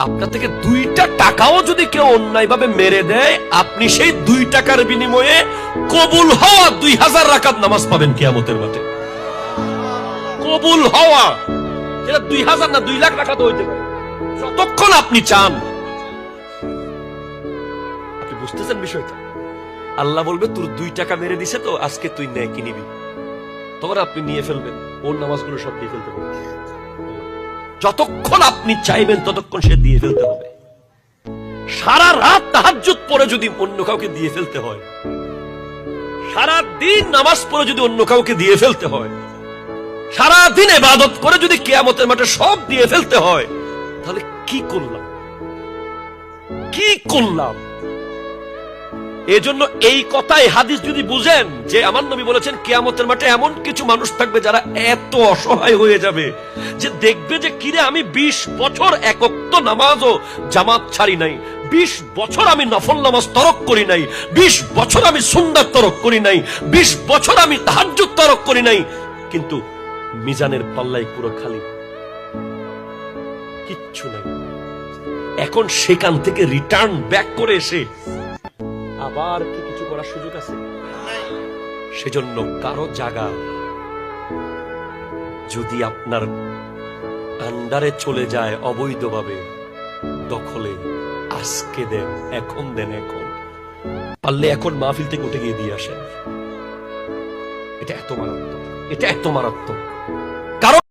আপনার থেকে 2টা টাকাও যদি কেউ অন্যায় ভাবে মেরে দেয়, আপনি সেই 2 টাকার বিনিময়ে কবুল হওয়া 2000 রাকাত নামাজ পাবেন কিয়ামতের মাঠে। কবুল হওয়া, যেটা 2000 না 2 লাখ রাকাত হইতে পারে, যতক্ষণ আপনি চান। আপনি বুঝতেছেন বিষয়টা? আল্লাহ বলবে তোর 2 টাকা মেরে দিছে তো, আজকে তুই নেকি নিবি। তখন আপনি নিয়ে ফেলবেন, ওর নামাজগুলো সব দিয়ে ফেলতে হবে। যতক্ষণ আপনি চাইবেন ততক্ষণ সে দিয়ে ফেলতে হবে। সারা রাত তাহাজ্জুদ পড়ে যদি অন্য কাউকে দিয়ে ফেলতে হয়, সারা দিন নামাজ পড়ে যদি অন্য কাউকে দিয়ে ফেলতে হয়, সারা দিন ইবাদত করে যদি কিয়ামতের মাঠে সব দিয়ে ফেলতে হয়, তাহলে কি করলাম? কি করলাম? এজন্য এই কথাই হাদিস যদি বুঝেন যে আমার নবী বলেছেন কিয়ামতের মাঠে এমন কিছু মানুষ থাকবে যারা এত অসহায় হয়ে যাবে যে দেখবে যে কিরে আমি 20 বছর এক ওয়াক্ত নামাজও জামাত ছাড়ি নাই, 20 বছর আমি নফল নামাজ তরক করি নাই, 20 বছর আমি সুন্নাত তরক করি নাই, 20 বছর আমি তাহাজ্জুদ তরক করি নাই, কিন্তু মিজানের পাল্লাই পুরো খালি, কিচ্ছু নাই। এখন সেখান থেকে রিটার্ন ব্যাক করে এসে আবার কি কিছু করার সুযোগ আছে? সেজন্য কারো জায়গা যদি আপনার আন্ডারে চলে যায় অবৈধভাবে, দখলে, আজকে দেন, এখন দেন, এখন পারলে এখন মাহফিল থেকে উঠে গিয়ে দিয়ে আসেন। এটা এত মারাত্মক, এটা এত মারাত্মক। কারণ